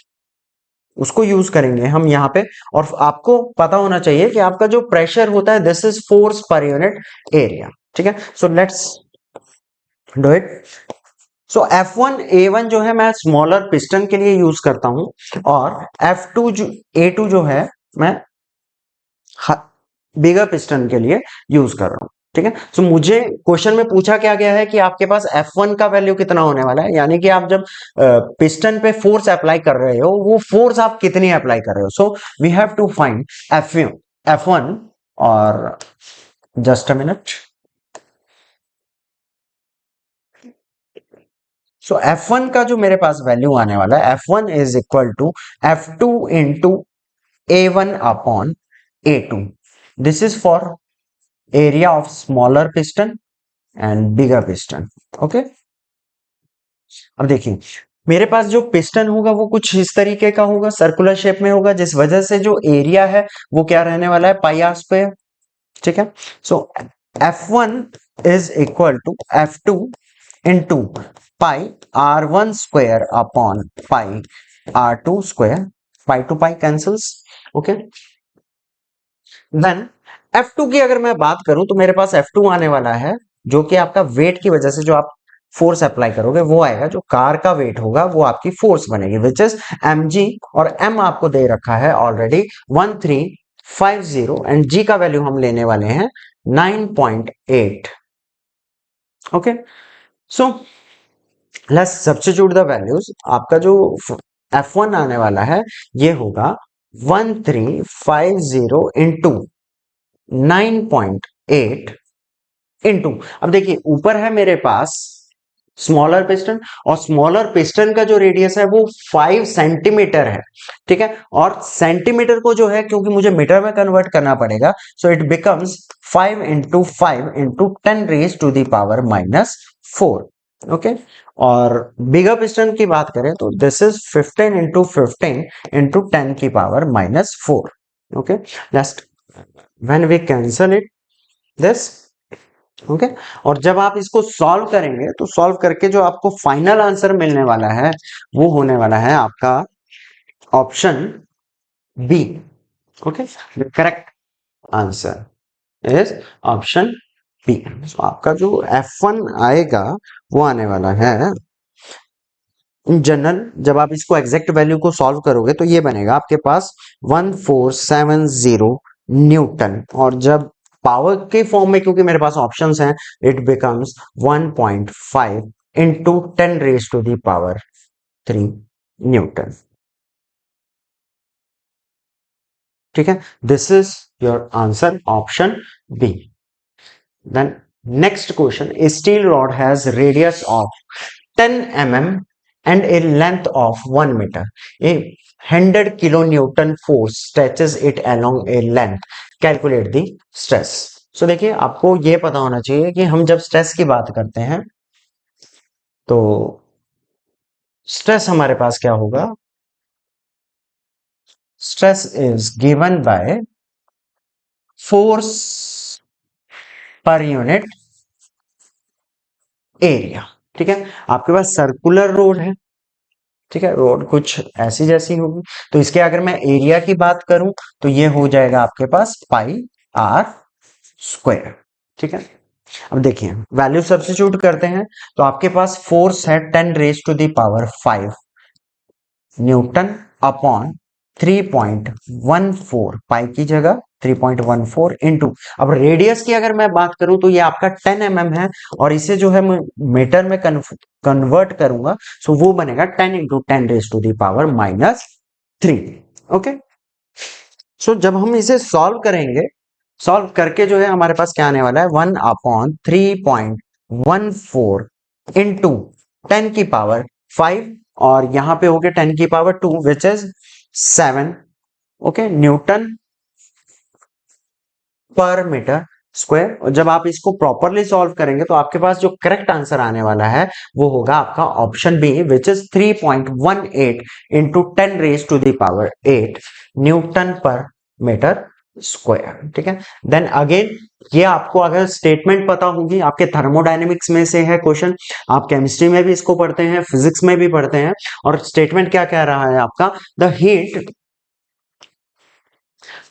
उसको यूज करेंगे हम यहाँ पे। और आपको पता होना चाहिए कि आपका जो प्रेशर होता है this is force per unit area. ठीक है, so let's do it. So F1 A1 जो है मैं स्मॉलर पिस्टन के लिए यूज करता हूं, और F2 जो A2 जो है मैं बिगर पिस्टन के लिए यूज कर रहा हूं। ठीक है, सो मुझे क्वेश्चन में पूछा क्या गया है कि आपके पास F1 का वैल्यू कितना होने वाला है, यानी कि आप जब पिस्टन पे फोर्स अप्लाई कर रहे हो वो फोर्स आप कितनी अप्लाई कर रहे हो। So we have to find F1 और just a minute. So F1 का जो मेरे पास वैल्यू आने वाला है F1 is equal to F2 into A1 upon A2। This is for area of smaller piston and bigger piston. Okay, अब देखिए मेरे पास जो पिस्टन होगा वो कुछ इस तरीके का होगा, सर्कुलर शेप में होगा, जिस वजह से जो एरिया है वो क्या रहने वाला है, पाई आर स्क्वायर। ठीक है, so F1 is equal to F2 into pi R1 square upon pi R2 square, pi to pi cancels. Okay, then F2 की अगर मैं बात करूं तो मेरे पास F2 आने वाला है जो कि आपका वेट की वजह से, जो आप फोर्स अप्लाई करोगे वो आएगा, जो कार का वेट होगा वो आपकी फोर्स बनेगी, विच इज mg। और m आपको दे रखा है ऑलरेडी 1350 एंड g का वैल्यू हम लेने वाले हैं 9.8। Okay, so let's substitute the values. आपका जो F1 आने वाला है ये होगा 1350 इंटू 9.8 इंटू, अब देखिए ऊपर है मेरे पास स्मॉलर पिस्टन, और स्मॉलर पिस्टन का जो रेडियस है वो 5 सेंटीमीटर है, ठीक है। और सेंटीमीटर को जो है क्योंकि मुझे मीटर में कन्वर्ट करना पड़ेगा, so it becomes 5 into 5 into 10 raise to the power -4। Okay, और बिगर पिस्टन की बात करें तो दिस इज 15 इंटू 15 इंटू 10 की power -4। Okay, next when we cancel it this, okay, और जब आप इसको सॉल्व करेंगे तो सॉल्व करके जो आपको फाइनल आंसर मिलने वाला है वो होने वाला है आपका option B. Okay, the correct answer is option B. आपका जो F1 आएगा वो आने वाला है इन जनरल, जब आप इसको एग्जैक्ट वैल्यू को सॉल्व करोगे तो ये बनेगा आपके पास 1470 न्यूटन, और जब पावर के फॉर्म में क्योंकि मेरे पास ऑप्शंस हैं, it becomes 1.5 into 10 raise to the power 3 newton. ठीक है, this is your answer option B. Then next question, a steel rod has radius of 10 mm and a length of 1 meter. A 100 kilonewton force stretches it along a length. Calculate the stress. So देखिए आपको ये पता होना चाहिए कि हम जब stress की बात करते हैं तो स्ट्रेस हमारे पास क्या होगा, stress is given by force per unit area. ठीक है, आपके पास सर्कुलर रोड है, ठीक है, रोड कुछ ऐसी जैसी होगी, तो इसके अगर मैं एरिया की बात करूं तो ये हो जाएगा आपके पास पाई आर स्क्वायर। ठीक है, अब देखिए वैल्यू सब्स्टिट्यूट करते हैं तो आपके पास फोर्स है 10 raise to the power 5 newton upon 3.14, pi की जगह 3.14 इंटू, अब रेडियस की अगर मैं बात करूं तो ये आपका 10 mm है, और इसे जो है मैं मीटर में कन्वर्ट करूंगा, सो वो बनेगा 10 into 10 raise to the power -3। Okay, so जब हम इसे सॉल्व करेंगे, सॉल्व करके जो है हमारे पास क्या आने वाला है 1/3.14 इंटू 10 की पावर 5, और यहां पे हो गया 10 की power 2 which is 7, okay, Newton per metre square. और जब आप इसको प्रॉपरली सॉल्व करेंगे तो आपके पास जो करेक्ट आंसर आने वाला है वो होगा आपका option B, which is 3.18 into 10 raise to the power 8 newton per metre square. ठीक है, देन अगेन ये आपको अगर स्टेटमेंट पता होगी, आपके थर्मोडायनेमिक्स में से है क्वेश्चन, आप केमिस्ट्री में भी इसको पढ़ते हैं, फिजिक्स में भी पढ़ते हैं, और स्टेटमेंट क्या कह रहा है आपका, the heat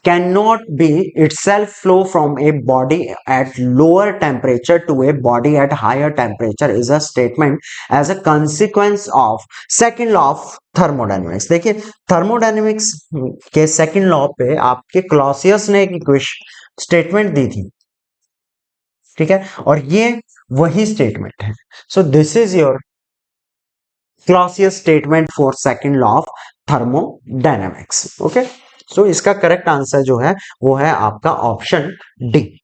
cannot be itself flow from a body at lower temperature to a body at higher temperature is a statement as a consequence of second law of thermodynamics। देखिए थर्मोडायनेमिक्स के second law पे आपके Clausius ने एक equation statement दी थी, ठीक है, और ये वही स्टेटमेंट है। So this is your Clausius statement for second law of thermodynamics. Okay, so इसका करेक्ट आंसर जो है वो है आपका option D.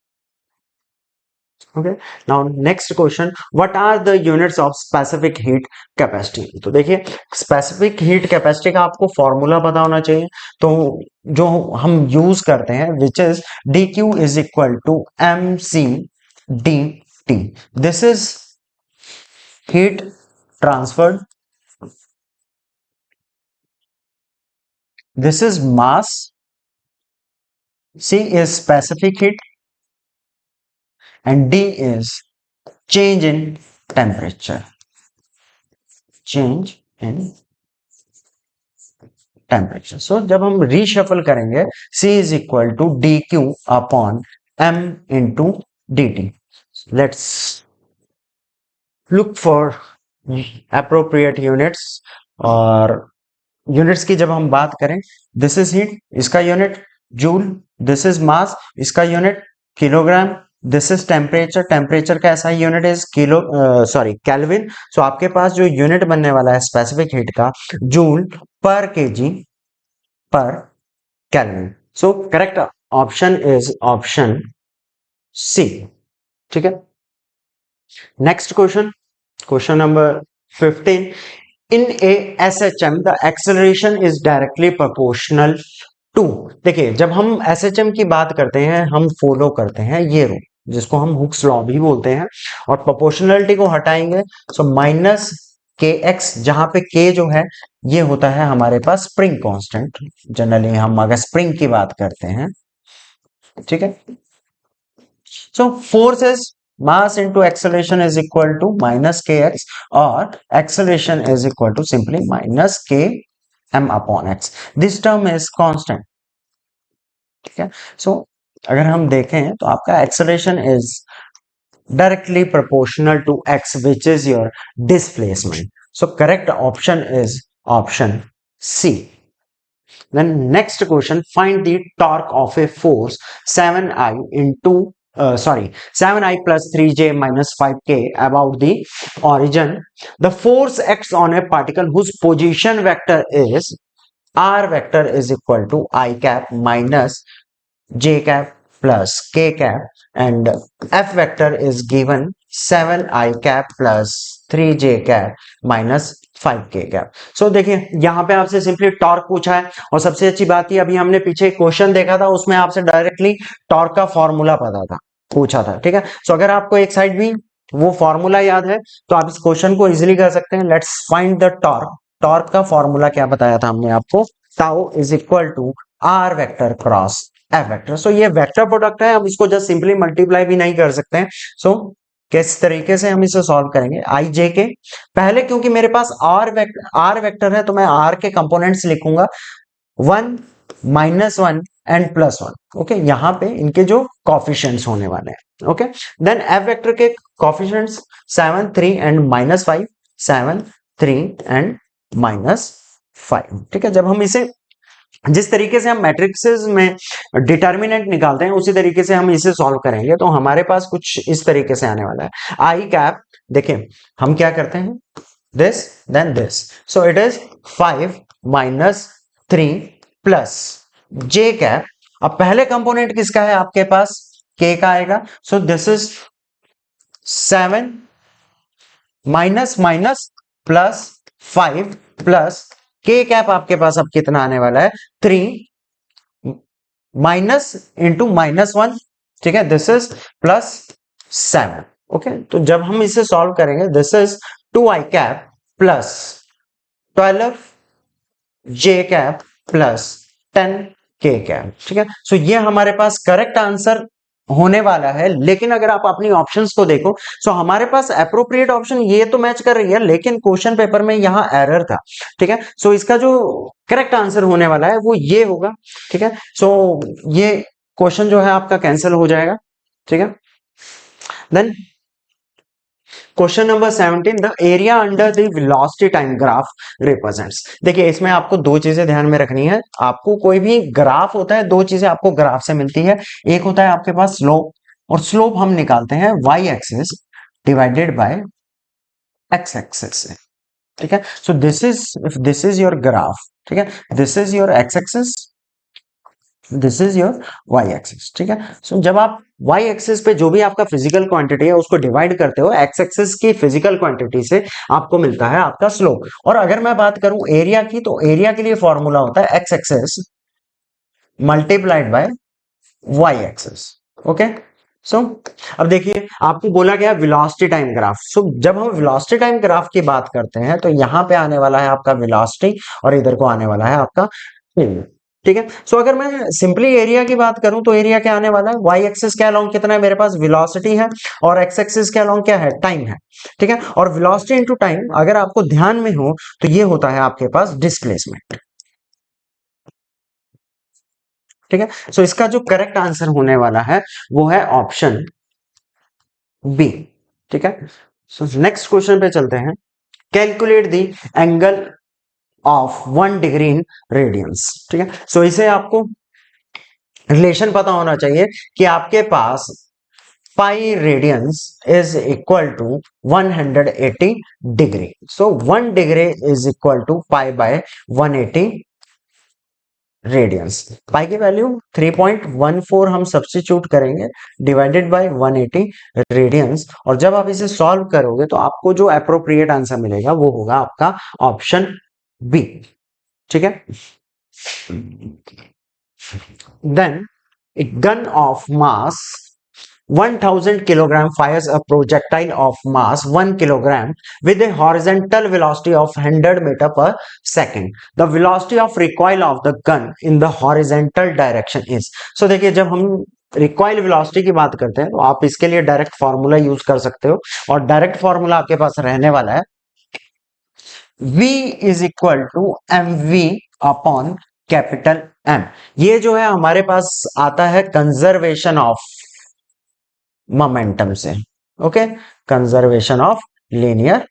Okay, now next question, what are the units of specific heat capacity. तो देखिए स्पेसिफिक हीट कैपेसिटी का आपको फॉर्मूला पता होना चाहिए, तो जो हम यूज करते हैं which is D Q is equal to M C D T. This is heat transferred, this is mass, C is specific heat, and D is change in temperature, change in temperature। so जब हम reshuffle करेंगे C is equal to dq upon m into dt। let's look for appropriate units. और units की जब हम बात करें, this is heat, इसका unit joule, this is mass, इसका unit kilogram, this is temperature, temperature का ऐसा unit is kilo sorry kelvin. So आपके पास जो यूनिट बनने वाला है स्पेसिफिक हीट का, joule per kg per kelvin. So correct option is option C. ठीक है, next question, question number 15। In a SHM, the acceleration is directly proportional to, देखिए जब हम SHM की बात करते हैं हम फॉलो करते हैं ये रूल जिसको हम हुक्स लॉ भी बोलते हैं, और प्रोपोर्शनलिटी को हटाएंगे सो माइनस के एक्स, जहां पे के जो है ये होता है हमारे पास स्प्रिंग कांस्टेंट। जनरली हम अगर स्प्रिंग की बात करते हैं, ठीक है, so force is mass into acceleration is equal to minus kx, or acceleration is equal to simply minus k m upon x. This term is constant. ठीक है, सो अगर हम देखें तो आपका acceleration is directly proportional to x, which is your displacement. So correct option is option C. Then next question, find the torque of a force 7I into 7I plus 3j minus 5k about the origin. The force acts on a particle whose position vector is r vector is equal to I cap minus j cap plus k cap, and f vector is given 7I cap plus 3j cap minus 5k cap. So देखिए यहां पे आपसे simply torque पूछा है, और सबसे अच्छी बात ही अभी हमने पीछे क्वेश्चन देखा था उसमें आपसे डायरेक्टली टॉर्क का फॉर्मूला पता था, पूछा था। ठीक है, सो अगर आपको एक साइड भी वो फॉर्मूला याद है तो आप इस क्वेश्चन को इजीली कर सकते हैं। Let's find the torque. Torque का फॉर्मूला क्या बताया था हमने आपको, tau is equal to R vector cross F vector. So ये वेक्टर प्रोडक्ट है, हम इसको जस्ट सिंपली मल्टीप्लाई भी नहीं कर सकते हैं। सो किस तरीके से हम इसे सॉल्व करेंगे, आई जे के पहले, क्योंकि मेरे पास आर वेक्टर है तो मैं आर के कंपोनेंट्स लिखूंगा 1 -1 एंड +1। ओके, यहां पे इनके जो कॉफिशिएंट्स होने वाले हैं। ओके, देन एफ वेक्टर के कॉफिशिएंट्स 7 3 एंड -5, 7 3 एंड -5। ठीक है, जब हम इसे जिस तरीके से हम मैट्रिक्सेस में डिटर्मिनेंट निकालते हैं उसी तरीके से हम इसे सॉल्व करेंगे तो हमारे पास कुछ इस तरीके से आने वाला है। आई कैप, देखें हम क्या करते हैं, this then this, so it is 5 -3 plus J cap. अब पहले कंपोनेंट किसका है आपके पास, के का आएगा, सो this is 7 minus minus plus 5 plus के कैप आपके पास अब कितना आने वाला है, 3 माइनस इंटू -1। ठीक है, दिस इज +7। ओके, तो जब हम इसे सॉल्व करेंगे this is 2i cap plus 12 J cap plus 10 के कैप। ठीक है, सो ये हमारे पास करेक्ट आंसर होने वाला है। लेकिन अगर आप अपनी ऑप्शंस को देखो, सो हमारे पास अप्रोप्रिएट ऑप्शन ये तो मैच कर रही है, लेकिन क्वेश्चन पेपर में यहां एरर था। ठीक है, सो इसका जो करेक्ट आंसर होने वाला है वो ये होगा। ठीक है, सो ये क्वेश्चन जो है आपका कैंसिल हो जाएगा। ठीक है, then question number 17, the area under the velocity time graph represents. देखिए इसमें आपको दो चीजें ध्यान में रखनी है। आपको कोई भी ग्राफ होता है, दो चीजें आपको ग्राफ से मिलती है। एक होता है आपके पास स्लोप, और स्लोप हम निकालते हैं Y axis divided by X axis से। ठीक है, so this is your graph. ठीक है, this is your X axis, this is your Y axis. ठीक है, सो जब आप वाई एक्सिस पे जो भी आपका फिजिकल क्वांटिटी है उसको डिवाइड करते हो एक्स एक्सिस की फिजिकल क्वांटिटी से, आपको मिलता है आपका स्लोप। और अगर मैं बात करूं एरिया की, तो एरिया के लिए फॉर्मूला होता है X axis multiplied by Y axis. Okay, so अब देखिए आपको बोला गया वेलोसिटी टाइम ग्राफ। सो जब हम वेलोसिटी टाइम ग्राफ की बात करते हैं तो यहां पे आने वाला है आपका वेलोसिटी, और इधर को आने वाला है आपका टाइम। ठीक है, सो अगर मैं सिंपली एरिया की बात करूं तो एरिया क्या आने वाला है, वाई एक्सिस के अलोंग कितना है मेरे पास, वेलोसिटी है, और एक्स एक्सिस के अलोंग क्या है, टाइम है। ठीक है, और वेलोसिटी इनटू टाइम अगर आपको ध्यान में हो तो ये होता है आपके पास डिस्प्लेसमेंट। ठीक है, सो इसका जो करेक्ट आंसर होने वाला है वो है ऑप्शन बी। ठीक है, सो नेक्स्ट क्वेश्चन पे चलते हैं। Calculate the angle of 1 degree in radiance. ठीक है, सो इसे आपको रिलेशन पता होना चाहिए कि आपके पास pi radians is equal to 180 degree. So 1 degree is equal to pi by 180 radians. Pi की वैल्यू 3.14 हम सब्स्टिट्यूट करेंगे डिवाइडेड बाय 180 रेडियंस, और जब आप इसे सॉल्व करोगे तो आपको जो अप्रोप्रिएट आंसर मिलेगा वो होगा आपका ऑप्शन बी। ठीक है, then a gun of mass 1000 kilogram fires a projectile of mass 1 kilogram with a horizontal velocity of 100 meter per second. The velocity of recoil of the gun in the horizontal direction is. So देखिए, जब हम recoil velocity की बात करते हैं तो आप इसके लिए डायरेक्ट फॉर्मूला यूज कर सकते हो, और डायरेक्ट फॉर्मूला आपके पास रहने वाला है v is equal to M V upon capital M. ये जो है हमारे पास आता है कंजर्वेशन ऑफ मोमेंटम से। Okay, conservation of linear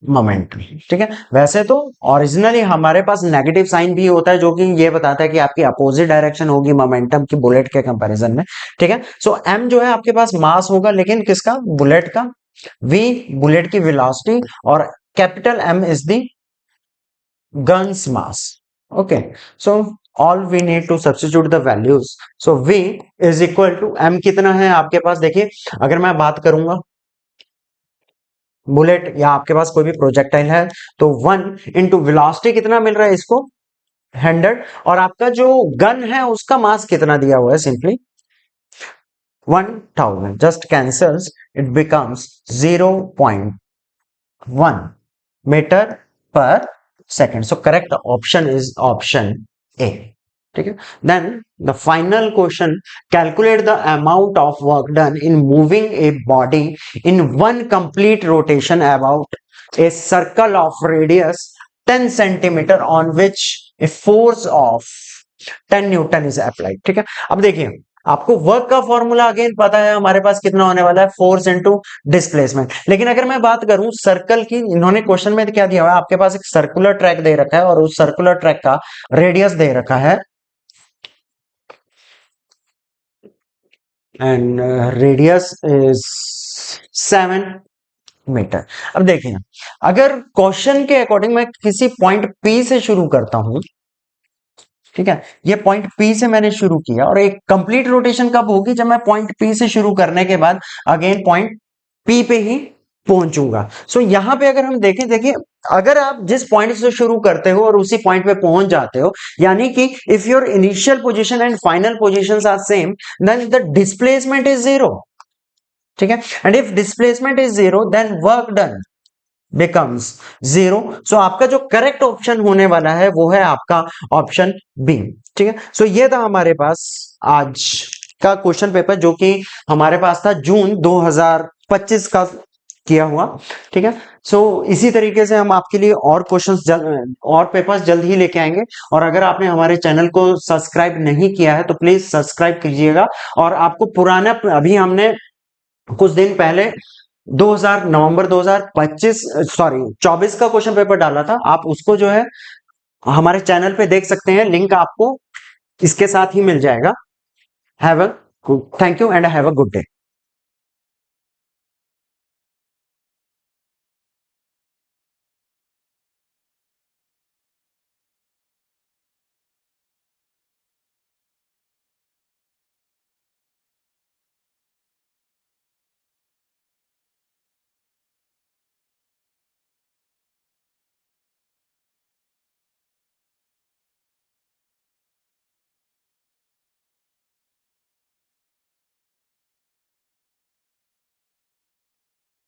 momentum. ठीक है, वैसे तो ओरिजिनली हमारे पास नेगेटिव साइन भी होता है जो कि ये बताता है कि आपकी अपोजिट डायरेक्शन होगी मोमेंटम की बुलेट के कंपैरिजन में। ठीक है, सो एम जो है आपके पास मास होगा, लेकिन किसका? बुलेट का। v बुलेट की वेलोसिटी, और capital M is the guns mass. Okay, so all we need to substitute the values. So v is equal to m कितना है आपके पास? देखिए, अगर मैं बात करूंगा बुलेट या आपके पास कोई भी प्रोजेक्टाइल है तो 1 इंटू वेलोसिटी कितना मिल रहा है इसको? 100, और आपका जो गन है उसका मास कितना दिया हुआ है? Simply 1000, just cancels, it becomes 0.1 metre per second. So correct option is option A. ठीक है, then the final question, calculate the amount of work done in moving a body in one complete rotation about a circle of radius 10 centimetre on which a force of 10 newton is applied. ठीक है, अब देखिए, आपको work का formula again पता है हमारे पास कितना होने वाला है? Force into displacement. लेकिन अगर मैं बात करूं सर्कल की, इन्होंने क्वेश्चन में क्या दिया हुआ है? आपके पास एक सर्कुलर ट्रैक दे रखा है और उस सर्कुलर ट्रैक का रेडियस दे रखा है, एंड रेडियस इज 7 मीटर। अब देखिए, अगर क्वेश्चन के अकॉर्डिंग मैं किसी पॉइंट P से शुरू करता हूं, ठीक है, ये पॉइंट P से मैंने शुरू किया, और एक कंप्लीट रोटेशन कब होगी? जब मैं पॉइंट P से शुरू करने के बाद अगेन पॉइंट P पे ही पहुंचूंगा। सो यहां पे अगर हम देखें, देखिए, अगर आप जिस पॉइंट से शुरू करते हो और उसी पॉइंट पे पहुंच जाते हो, यानी कि if your initial position and final positions are same, then the displacement is zero. ठीक है, and if displacement is zero then work done becomes zero. So आपका जो करेक्ट ऑप्शन होने वाला है वो है आपका ऑप्शन बी। ठीक है, सो ये था हमारे पास आज का क्वेश्चन पेपर जो कि हमारे पास था जून 2025 का किया हुआ। ठीक है, सो इसी तरीके से हम आपके लिए और क्वेश्चंस और पेपर्स जल्द ही लेके आएंगे, और अगर आपने हमारे चैनल को सब्सक्राइब नहीं किया है तो प्लीज सब्सक्राइब कीजिएगा। और आपको पुराना, अभी हमने कुछ दिन पहले 2000 नवंबर 2025 सॉरी 24 का क्वेश्चन पेपर डाला था, आप उसको जो है हमारे चैनल पे देख सकते हैं, लिंक आपको इसके साथ ही मिल जाएगा। Have a thank you and have a good day.